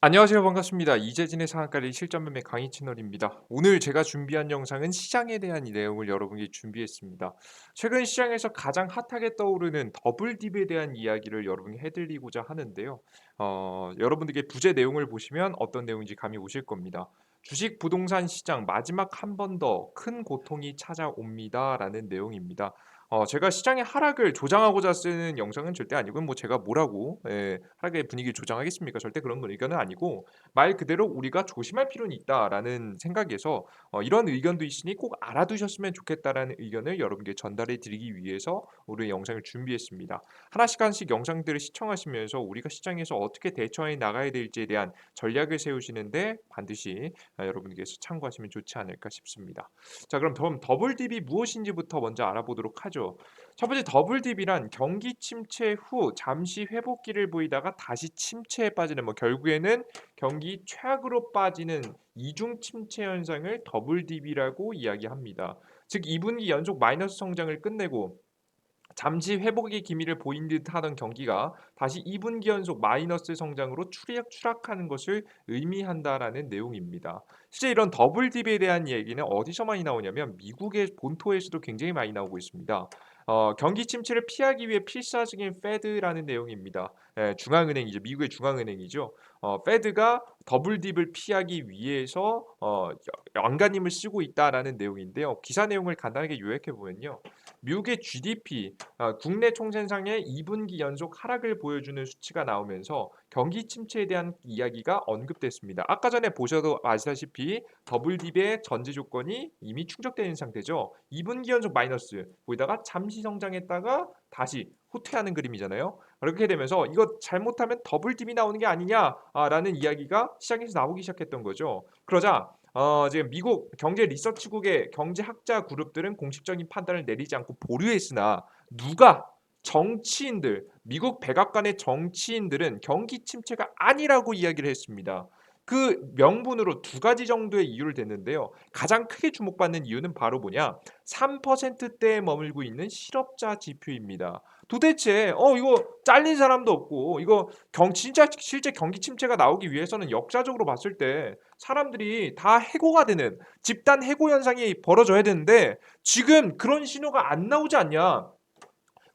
안녕하세요. 반갑습니다. 이재진의 상한가리 실전 매매 강의 채널입니다. 오늘 제가 준비한 영상은 시장에 대한 이 내용을 여러분께 준비했습니다. 최근 시장에서 가장 핫하게 떠오르는 더블딥에 대한 이야기를 여러분께 해드리고자 하는데요. 여러분들께 부제 내용을 보시면 어떤 내용인지 감이 오실 겁니다. 주식 부동산 시장 마지막 한 번 더 큰 고통이 찾아옵니다라는 내용입니다. 제가 시장의 하락을 조장하고자 쓰는 영상은 절대 아니고요. 뭐 제가 뭐라고 하락의 분위기를 조장하겠습니까? 절대 그런 의견은 아니고 말 그대로 우리가 조심할 필요는 있다라는 생각에서 이런 의견도 있으니 꼭 알아두셨으면 좋겠다라는 의견을 여러분께 전달해 드리기 위해서 오늘 영상을 준비했습니다. 하나씩 하나씩 영상들을 시청하시면서 우리가 시장에서 어떻게 대처해 나가야 될지에 대한 전략을 세우시는데 반드시 여러분께서 참고하시면 좋지 않을까 싶습니다. 자, 그럼 더블딥이 무엇인지부터 먼저 알아보도록 하죠. 첫 번째 더블딥이란 경기 침체 후 잠시 회복기를 보이다가 다시 침체에 빠지는 결국에는 경기 최악으로 빠지는 이중 침체 현상을 더블딥이라고 이야기합니다. 즉 2분기 연속 마이너스 성장을 끝내고 잠시 회복의 기미를 보인 듯하던 경기가 다시 2분기 연속 마이너스 성장으로 추락하는 것을 의미한다라는 내용입니다. 실제 이런 더블딥에 대한 얘기는 어디서 많이 나오냐면 미국의 본토에서도 굉장히 많이 나오고 있습니다. 경기 침체를 피하기 위해 필사적인 페드라는 내용입니다. 중앙은행이죠. 미국의 중앙은행이죠. 페드가 더블딥을 피하기 위해서 안간힘을 쓰고 있다라는 내용인데요. 기사 내용을 간단하게 요약해 보면요. 미국의 GDP, 국내 총생산의 2분기 연속 하락을 보여주는 수치가 나오면서 경기 침체에 대한 이야기가 언급됐습니다. 아까 전에 보셔도 아시다시피 더블딥의 전제 조건이 이미 충족되는 상태죠. 2분기 연속 마이너스, 거기다가 잠시 성장했다가 다시 후퇴하는 그림이잖아요. 그렇게 되면서 이거 잘못하면 더블딥이 나오는 게 아니냐라는 이야기가 시장에서 나오기 시작했던 거죠. 그러자 지금 미국 경제 리서치국의 경제학자 그룹들은 공식적인 판단을 내리지 않고 보류했으나 누가 정치인들, 미국 백악관의 정치인들은 경기 침체가 아니라고 이야기를 했습니다. 그 명분으로 두 가지 정도의 이유를 댔는데요. 가장 크게 주목받는 이유는 바로 뭐냐? 3%대에 머물고 있는 실업자 지표입니다. 도대체 이거 잘린 사람도 없고 이거 진짜 실제 경기 침체가 나오기 위해서는 역사적으로 봤을 때 사람들이 다 해고가 되는 집단 해고 현상이 벌어져야 되는데 지금 그런 신호가 안 나오지 않냐.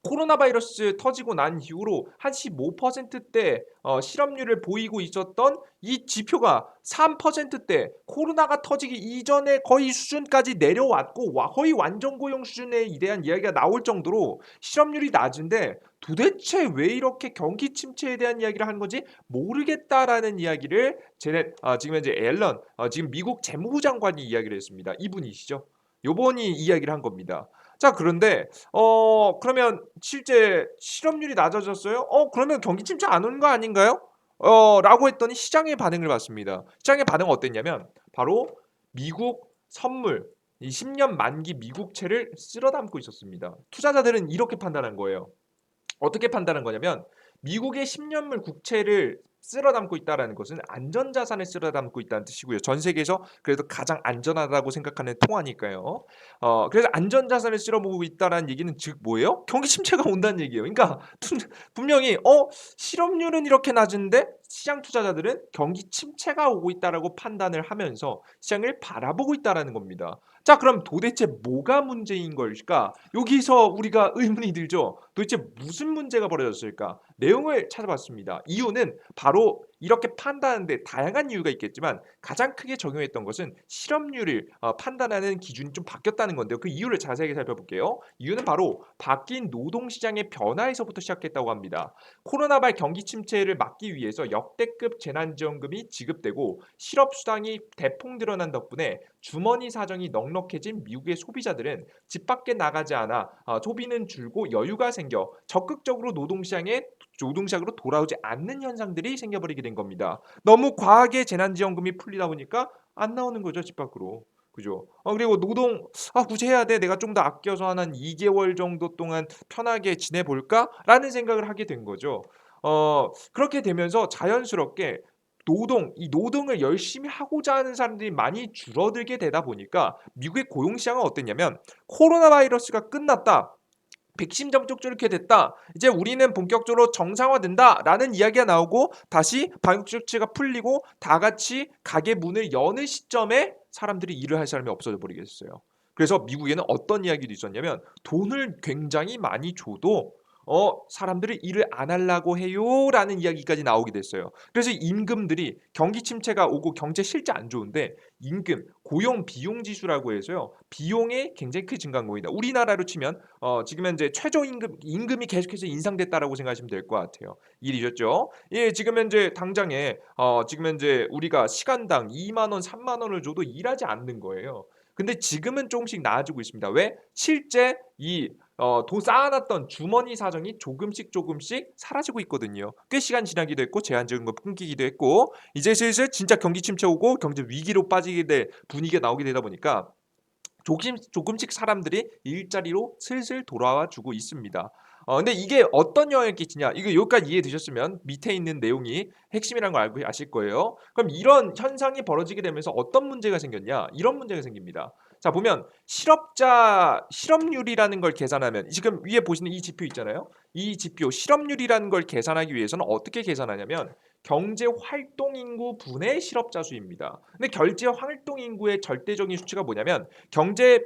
코로나 바이러스 터지고 난 이후로 한 15%대 실업률을 보이고 있었던 이 지표가 3%대 코로나가 터지기 이전에 거의 수준까지 내려왔고 거의 완전 고용 수준에 대한 이야기가 나올 정도로 실업률이 낮은데 도대체 왜 이렇게 경기 침체에 대한 이야기를 하는 건지 모르겠다라는 이야기를 지금 현재 앨런 지금 미국 재무부 장관이 이야기를 했습니다. 이분이시죠. 요번이 이야기를 한 겁니다. 자, 그런데 그러면 실제 실업률이 낮아졌어요? 그러면 경기 침체 안 오는 거 아닌가요? 라고 했더니 시장의 반응을 봤습니다. 시장의 반응은 어땠냐면 바로 미국 선물 이 10년 만기 미국채를 쓸어 담고 있었습니다. 투자자들은 이렇게 판단한 거예요. 어떻게 판단한 거냐면 미국의 10년물 국채를 쓸어 담고 있다라는 것은 안전자산을 쓸어 담고 있다는 뜻이고요. 전 세계에서 그래도 가장 안전하다고 생각하는 통화니까요. 그래서 안전자산을 쓸어 모으고 있다라는 얘기는 즉 뭐예요? 경기 침체가 온다는 얘기예요. 그러니까 분명히 실업률은 이렇게 낮은데 시장 투자자들은 경기 침체가 오고 있다라고 판단을 하면서 시장을 바라보고 있다라는 겁니다. 자, 그럼 도대체 뭐가 문제인 걸까? 여기서 우리가 의문이 들죠. 도대체 무슨 문제가 벌어졌을까? 내용을 찾아봤습니다. 이유는 바로 이렇게 판단하는데 다양한 이유가 있겠지만 가장 크게 적용했던 것은 실업률을 판단하는 기준이 좀 바뀌었다는 건데요. 그 이유를 자세하게 살펴볼게요. 이유는 바로 바뀐 노동시장의 변화에서부터 시작했다고 합니다. 코로나 발 경기 침체를 막기 위해서 역대급 재난지원금이 지급되고 실업수당이 대폭 늘어난 덕분에 주머니 사정이 넉넉해진 미국의 소비자들은 집 밖에 나가지 않아 소비는 줄고 여유가 생겨 적극적으로 노동시장으로 돌아오지 않는 현상들이 생겨버리게 된 겁니다. 너무 과하게 재난지원금이 풀리다 보니까 안 나오는 거죠, 집 밖으로. 그죠? 그리고 노동 굳이 해야 돼. 내가 좀 더 아껴서 한 2개월 정도 동안 편하게 지내볼까라는 생각을 하게 된 거죠. 그렇게 되면서 자연스럽게 이 노동을 열심히 하고자 하는 사람들이 많이 줄어들게 되다 보니까 미국의 고용 시장은 어땠냐면 코로나 바이러스가 끝났다. 백신 접촉 이렇게 됐다. 이제 우리는 본격적으로 정상화된다라는 이야기가 나오고 다시 방역 조치가 풀리고 다 같이 가게 문을 여는 시점에 사람들이 일을 할 사람이 없어져 버리겠어요. 그래서 미국에는 어떤 이야기도 있었냐면 돈을 굉장히 많이 줘도 사람들이 일을 안 하려고 해요라는 이야기까지 나오게 됐어요. 그래서 임금들이 경기 침체가 오고 경제 실제 안 좋은데 임금, 고용 비용 지수라고 해서요. 비용이 굉장히 크게 증가한 겁니다. 우리나라로 치면 지금 현재 임금이 계속해서 인상됐다라고 생각하시면 될 것 같아요. 일이셨죠? 예, 지금 현재 당장에 지금 현재 우리가 시간당 2만 원, 3만 원을 줘도 일하지 않는 거예요. 근데 지금은 조금씩 나아지고 있습니다. 왜? 실제 돈 쌓아놨던 주머니 사정이 조금씩 사라지고 있거든요. 꽤 시간 지나기도 했고 제한적인 끊기기도 했고 이제 슬슬 진짜 경기 침체 오고 경제 위기로 빠지게 될 분위기가 나오게 되다 보니까 조금씩 사람들이 일자리로 슬슬 돌아와 주고 있습니다. 근데 이게 어떤 영향을 끼치냐? 이거 여기까지 이해되셨으면 밑에 있는 내용이 핵심이라는 걸 알고 아실 거예요. 그럼 이런 현상이 벌어지게 되면서 어떤 문제가 생겼냐? 이런 문제가 생깁니다. 자, 보면 실업률이라는 걸 계산하면 지금 위에 보시는 이 지표 있잖아요. 이 지표 실업률이라는 걸 계산하기 위해서는 어떻게 계산하냐면 경제 활동 인구 분의 실업자 수입니다. 근데 경제 활동 인구의 절대적인 수치가 뭐냐면 경제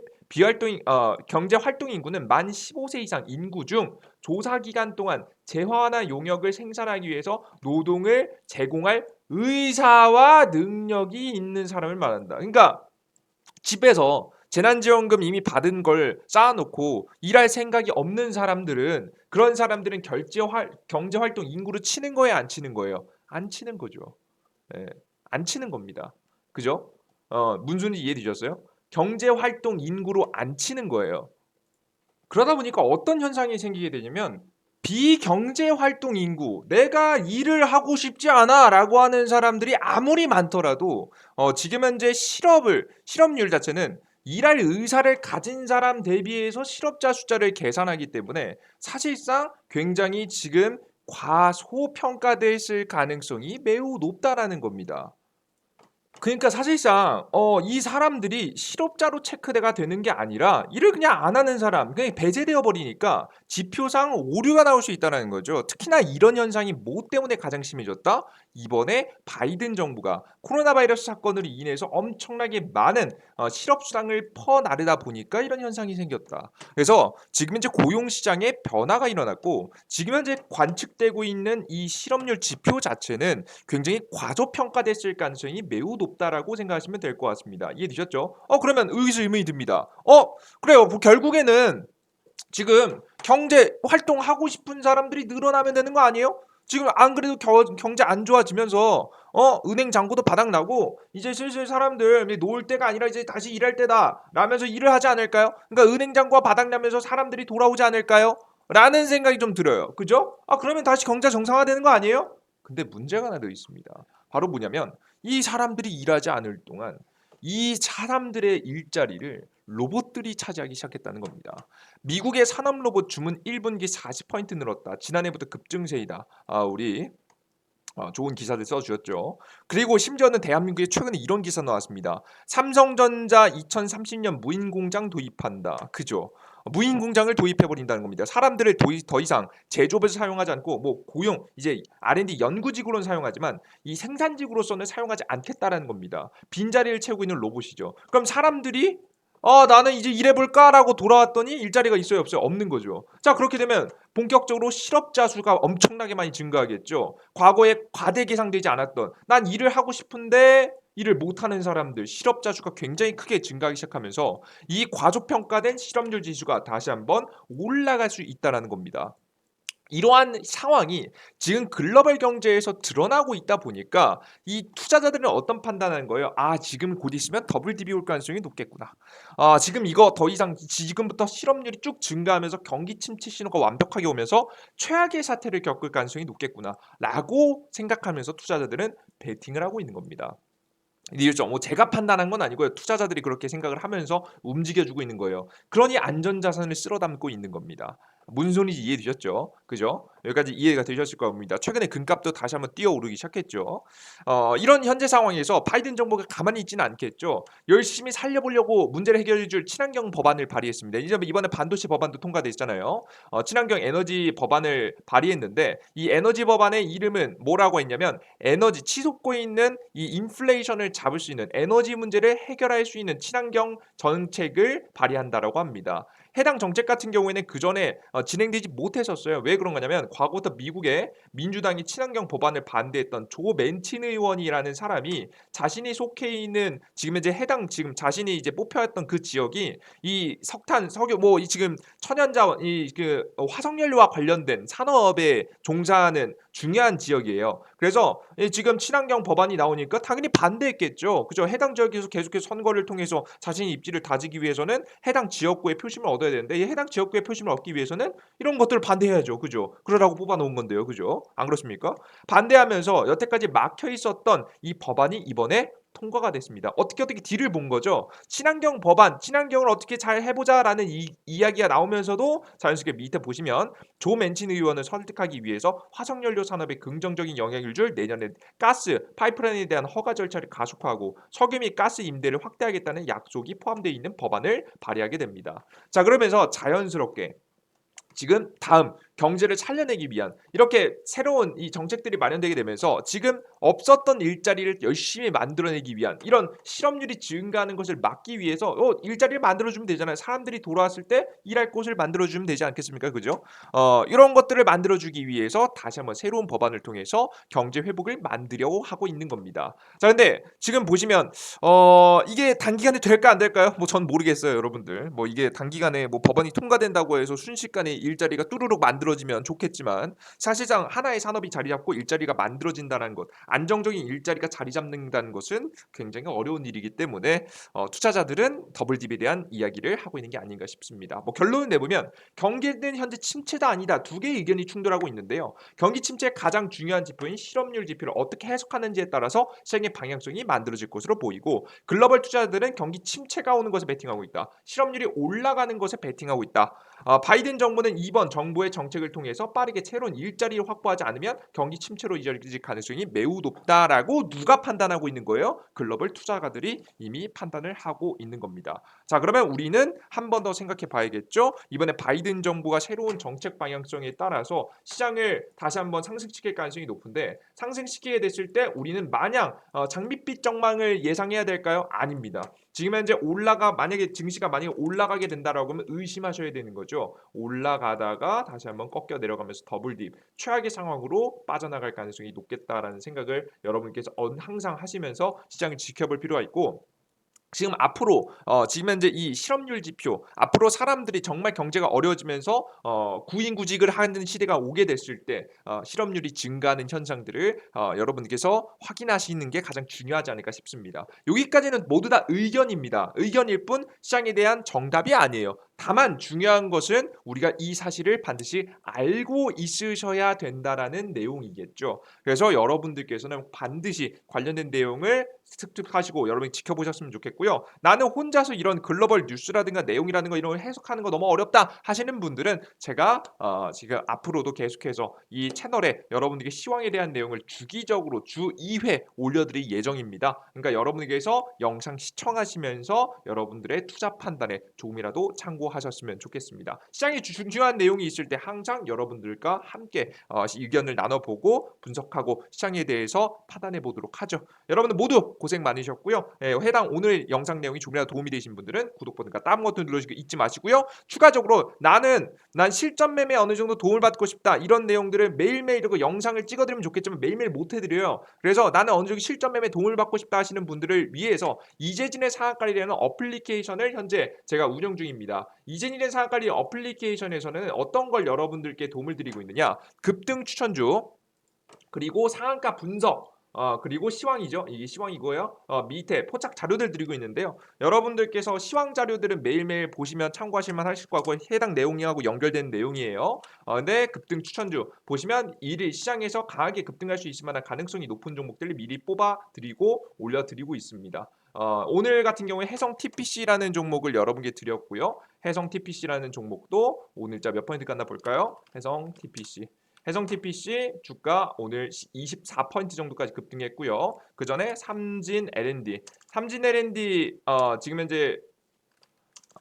활동 인구는 만 15세 이상 인구 중 조사 기간 동안 재화나 용역을 생산하기 위해서 노동을 제공할 의사와 능력이 있는 사람을 말한다. 그러니까 집에서 재난지원금 이미 받은 걸 쌓아놓고 일할 생각이 없는 사람들은 그런 사람들은 경제활동 인구로 치는 거예요, 안 치는 거예요? 안 치는 거죠. 예, 안 치는 겁니다. 그죠? 문순이 이해되셨어요? 경제활동 인구로 안 치는 거예요. 그러다 보니까 어떤 현상이 생기게 되냐면 비경제활동 인구, 내가 일을 하고 싶지 않아라고 하는 사람들이 아무리 많더라도 지금 현재 실업률 자체는 일할 의사를 가진 사람 대비해서 실업자 숫자를 계산하기 때문에 사실상 굉장히 지금 과소평가됐을 가능성이 매우 높다라는 겁니다. 그러니까 사실상 이 사람들이 실업자로 체크가 되는 게 아니라 일을 그냥 안 하는 사람, 그냥 배제되어 버리니까 지표상 오류가 나올 수 있다는 거죠. 특히나 이런 현상이 뭐 때문에 가장 심해졌다? 이번에 바이든 정부가 코로나 바이러스 사건으로 인해서 엄청나게 많은 실업 수당을 퍼나르다 보니까 이런 현상이 생겼다. 그래서 지금 현재 고용 시장에 변화가 일어났고 지금 현재 관측되고 있는 이 실업률 지표 자체는 굉장히 과소평가됐을 가능성이 매우 높다라고 생각하시면 될 것 같습니다. 이해되셨죠? 그러면 여기서 의문이 듭니다. 그래요. 뭐 결국에는 지금 경제 활동하고 싶은 사람들이 늘어나면 되는 거 아니에요? 지금 안 그래도 경제 안 좋아지면서 은행 잔고도 바닥나고 이제 슬슬 사람들 놓을 때가 아니라 이제 다시 일할 때다 라면서 일을 하지 않을까요? 그러니까 은행 잔고가 바닥나면서 사람들이 돌아오지 않을까요? 라는 생각이 좀 들어요. 그죠? 그러면 다시 경제 정상화되는 거 아니에요? 근데 문제가 하나 더 있습니다. 바로 뭐냐면 이 사람들이 일하지 않을 동안 이 사람들의 일자리를 로봇들이 차지하기 시작했다는 겁니다. 미국의 산업 로봇 주문 1분기 40% 늘었다. 지난해부터 급증세이다. 우리 좋은 기사들 써주셨죠. 그리고 심지어는 대한민국에 최근에 이런 기사 나왔습니다. 삼성전자 2030년 무인 공장 도입한다. 그죠? 무인 공장을 도입해 버린다는 겁니다. 사람들을 더 이상 제조업에서 사용하지 않고 뭐 고용 이제 R&D 연구직으로는 사용하지만 이 생산직으로서는 사용하지 않겠다라는 겁니다. 빈자리를 채우고 있는 로봇이죠. 그럼 사람들이 나는 이제 일해볼까라고 돌아왔더니 일자리가 있어요, 없어요? 없는 거죠. 자, 그렇게 되면 본격적으로 실업자 수가 엄청나게 많이 증가하겠죠. 과거에 과대 계상되지 않았던 난 일을 하고 싶은데 일을 못하는 사람들 실업자 수가 굉장히 크게 증가하기 시작하면서 이 과소평가된 실업률 지수가 다시 한번 올라갈 수 있다는 겁니다. 이러한 상황이 지금 글로벌 경제에서 드러나고 있다 보니까 이 투자자들은 어떤 판단하는 거예요? 지금 곧 있으면 더블 디비 올 가능성이 높겠구나. 지금 이거 더 이상 지금부터 실업률이 쭉 증가하면서 경기 침체 신호가 완벽하게 오면서 최악의 사태를 겪을 가능성이 높겠구나. 라고 생각하면서 투자자들은 베팅을 하고 있는 겁니다. 이죠. 뭐 제가 판단한 건 아니고요. 투자자들이 그렇게 생각을 하면서 움직여주고 있는 거예요. 그러니 안전자산을 쓸어 담고 있는 겁니다. 무슨 소리인지 이해되셨죠? 그죠? 여기까지 이해가 되셨을 겁니다. 최근에 금값도 다시 한번 뛰어오르기 시작했죠. 이런 현재 상황에서 바이든 정부가 가만히 있지는 않겠죠. 열심히 살려보려고 문제를 해결해 줄 친환경 법안을 발의했습니다. 이번에 반도체 법안도 통과됐잖아요. 친환경 에너지 법안을 발의했는데 이 에너지 법안의 이름은 뭐라고 했냐면 에너지 치솟고 있는 이 인플레이션을 잡을 수 있는 에너지 문제를 해결할 수 있는 친환경 정책을 발의한다라고 합니다. 해당 정책 같은 경우에는 그전에 진행되지 못했었어요. 왜 그런 거냐면 과거부터 미국의 민주당이 친환경 법안을 반대했던 조 맨친 의원이라는 사람이 자신이 속해 있는 지금 이제 해당 지금 자신이 이제 뽑혀왔던 그 지역이 이 석탄, 석유 뭐 이 지금 천연자원 이그 화석연료와 관련된 산업에 종사하는 중요한 지역이에요. 그래서 지금 친환경 법안이 나오니까 당연히 반대했겠죠. 그죠? 해당 지역에서 계속해서 선거를 통해서 자신의 입지를 다지기 위해서는 해당 지역구의 표심을 얻어야 되는데 이 해당 지역구의 표심을 얻기 위해서는 이런 것들을 반대해야죠. 그죠? 그러라고 뽑아놓은 건데요. 그죠? 안 그렇습니까? 반대하면서 여태까지 막혀 있었던 이 법안이 이번에 통과가 됐습니다. 어떻게 딜을 본 거죠. 친환경 법안, 친환경을 어떻게 잘 해보자라는 이야기가 나오면서도 자연스럽게 밑에 보시면 조 맨친 의원을 설득하기 위해서 화석연료 산업에 긍정적인 영향을 줄 내년에 가스 파이프라인에 대한 허가 절차를 가속화하고 석유 및 가스 임대를 확대하겠다는 약속이 포함되어 있는 법안을 발의하게 됩니다. 자, 그러면서 자연스럽게 지금 다음 경제를 살려내기 위한 이렇게 새로운 이 정책들이 마련되게 되면서 지금 없었던 일자리를 열심히 만들어내기 위한 이런 실업률이 증가하는 것을 막기 위해서 일자리를 만들어주면 되잖아요. 사람들이 돌아왔을 때 일할 곳을 만들어주면 되지 않겠습니까? 그죠? 이런 것들을 만들어주기 위해서 다시 한번 새로운 법안을 통해서 경제 회복을 만들려고 하고 있는 겁니다. 자, 근데 지금 보시면 이게 단기간에 될까 안 될까요? 뭐 전 모르겠어요, 여러분들. 뭐 이게 단기간에 뭐 법안이 통과된다고 해서 순식간에 일자리가 뚜루룩 만들어지면 좋겠지만 사실상 하나의 산업이 자리 잡고 일자리가 만들어진다는 것, 안정적인 일자리가 자리 잡는다는 것은 굉장히 어려운 일이기 때문에 투자자들은 더블딥에 대한 이야기를 하고 있는 게 아닌가 싶습니다. 뭐 결론을 내보면 경기는 현재 침체다 아니다 두 개의 의견이 충돌하고 있는데요. 경기 침체의 가장 중요한 지표인 실업률 지표를 어떻게 해석하는지에 따라서 시장의 방향성이 만들어질 것으로 보이고 글로벌 투자자들은 경기 침체가 오는 것에 베팅하고 있다. 실업률이 올라가는 것에 베팅하고 있다. 바이든 정부는 이번 정부의 정책을 통해서 빠르게 새로운 일자리를 확보하지 않으면 경기 침체로 이어질 가능성이 매우 높다라고 누가 판단하고 있는 거예요? 글로벌 투자가들이 이미 판단을 하고 있는 겁니다. 자, 그러면 우리는 한 번 더 생각해 봐야겠죠? 이번에 바이든 정부가 새로운 정책 방향성에 따라서 시장을 다시 한번 상승시킬 가능성이 높은데 상승시키게 됐을 때 우리는 마냥 장밋빛 전망을 예상해야 될까요? 아닙니다. 지금 현재 만약에 증시가 만약에 올라가게 된다라고 하면 의심하셔야 되는 거죠. 올라가다가 다시 한번 꺾여 내려가면서 더블딥 최악의 상황으로 빠져나갈 가능성이 높겠다라는 생각을 여러분께서 항상 하시면서 시장을 지켜볼 필요가 있고 지금 앞으로 지금 현재 이 실업률 지표 앞으로 사람들이 정말 경제가 어려워지면서 구인구직을 하는 시대가 오게 됐을 때 실업률이 증가하는 현상들을 여러분께서 확인하시는 게 가장 중요하지 않을까 싶습니다. 여기까지는 모두 다 의견입니다. 의견일 뿐 시장에 대한 정답이 아니에요. 다만 중요한 것은 우리가 이 사실을 반드시 알고 있으셔야 된다라는 내용이겠죠. 그래서 여러분들께서는 반드시 관련된 내용을 습득하시고 여러분이 지켜보셨으면 좋겠고요. 나는 혼자서 이런 글로벌 뉴스라든가 내용이라는 거 이런 걸 해석하는 거 너무 어렵다 하시는 분들은 제가 지금 앞으로도 계속해서 이 채널에 여러분들에게 시황에 대한 내용을 주기적으로 주 2회 올려드릴 예정입니다. 그러니까 여러분에게서 영상 시청하시면서 여러분들의 투자 판단에 조금이라도 참고하셨으면 좋겠습니다. 시장에 중요한 내용이 있을 때 항상 여러분들과 함께 의견을 나눠보고 분석하고 시장에 대해서 판단해 보도록 하죠. 여러분들 모두 고생 많으셨고요. 해당 오늘 영상 내용이 조금이라도 도움이 되신 분들은 구독 버튼과 다른 버튼 눌러주기 잊지 마시고요. 추가적으로 난 실전 매매에 어느 정도 도움을 받고 싶다. 이런 내용들을 매일매일 이렇게 영상을 찍어드리면 좋겠지만 매일매일 못 해드려요. 그래서 나는 어느 정도 실전 매매에 도움을 받고 싶다 하시는 분들을 위해서 이재진의 상한가리라는 어플리케이션을 현재 제가 운영 중입니다. 이재진의 상한가리 어플리케이션에서는 어떤 걸 여러분들께 도움을 드리고 있느냐? 급등 추천주 그리고 상한가 분석 그리고 시황이죠. 이게 시황이고요. 밑에 포착 자료들 드리고 있는데요. 여러분들께서 시황 자료들은 매일매일 보시면 참고하실 만하실 거고 해당 내용하고 연결되는 내용이에요. 근데 급등 추천주 보시면 일일 시장에서 강하게 급등할 수 있을 만한 가능성이 높은 종목들을 미리 뽑아 드리고 올려 드리고 있습니다. 오늘 같은 경우에 해성 TPC라는 종목을 여러분께 드렸고요. 해성 TPC라는 종목도 오늘자 몇 퍼센트 갔나 볼까요? 해성 TPC. 해성 TPC 주가 오늘 24% 정도까지 급등했고요. 그 전에 삼진 L&D, 삼진 L&D 지금 현재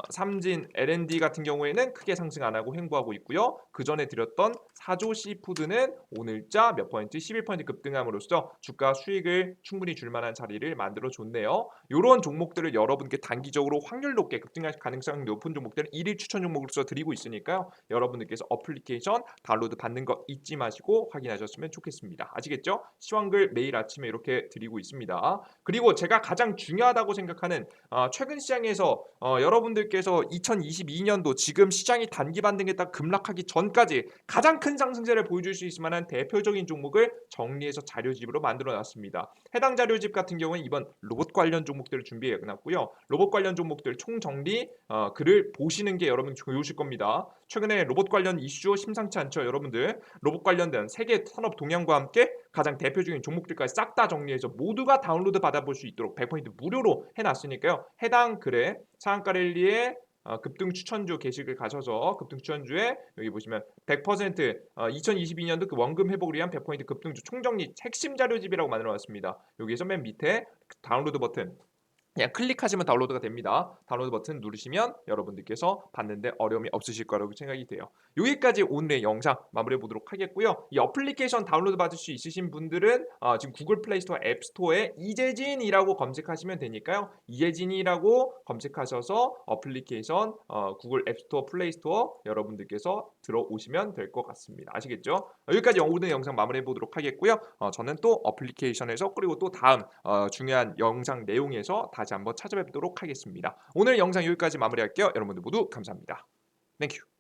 삼진 L&D 같은 경우에는 크게 상승 안 하고 횡보하고 있고요. 그 전에 드렸던 사조 시푸드는 오늘자 몇 퍼센트 11% 급등함으로써 주가 수익을 충분히 줄 만한 자리를 만들어 줬네요. 이런 종목들을 여러분께 단기적으로 확률 높게 급등할 가능성이 높은 종목들을 일일 추천 종목으로서 드리고 있으니까요. 여러분들께서 어플리케이션 다운로드 받는 거 잊지 마시고 확인하셨으면 좋겠습니다. 아시겠죠? 시황글 매일 아침에 이렇게 드리고 있습니다. 그리고 제가 가장 중요하다고 생각하는 최근 시장에서 여러분들께서 2022년도 지금 시장이 단기 반등했다 급락하기 전까지 가장 큰 상승세를 보여줄 수 있을 만한 대표적인 종목을 정리해서 자료집으로 만들어 놨습니다. 해당 자료집 같은 경우는 이번 로봇 관련 종목들을 준비해 놨고요. 로봇 관련 종목들 총정리 글을 보시는 게 여러분 좋으실 겁니다. 최근에 로봇 관련 이슈 심상치 않죠, 여러분들. 로봇 관련된 세계 산업 동향과 함께 가장 대표적인 종목들까지 싹 다 정리해서 모두가 다운로드 받아볼 수 있도록 100% 무료로 해놨으니까요. 해당 글에 상한가 랠리의 급등 추천주 게시글 가셔서 급등 추천주에 여기 보시면 100% 2022년도 그 원금 회복을 위한 100% 급등주 총정리 핵심 자료집이라고 만들어놨습니다. 여기에서 맨 밑에 다운로드 버튼 그냥 클릭하시면 다운로드가 됩니다. 다운로드 버튼 누르시면 여러분들께서 받는데 어려움이 없으실 거라고 생각이 돼요. 여기까지 오늘의 영상 마무리해 보도록 하겠고요. 이 어플리케이션 다운로드 받을 수 있으신 분들은 지금 구글 플레이 스토어 앱 스토어에 이재진이라고 검색하시면 되니까요. 이재진이라고 검색하셔서 어플리케이션 구글 앱 스토어 플레이 스토어 여러분들께서 들어오시면 될 것 같습니다. 아시겠죠? 여기까지 오늘 영상 마무리해 보도록 하겠고요. 저는 또 어플리케이션에서 그리고 또 다음 중요한 영상 내용에서 다시 한번 찾아뵙도록 하겠습니다. 오늘 영상 여기까지 마무리할게요. 여러분들 모두 감사합니다. 땡큐.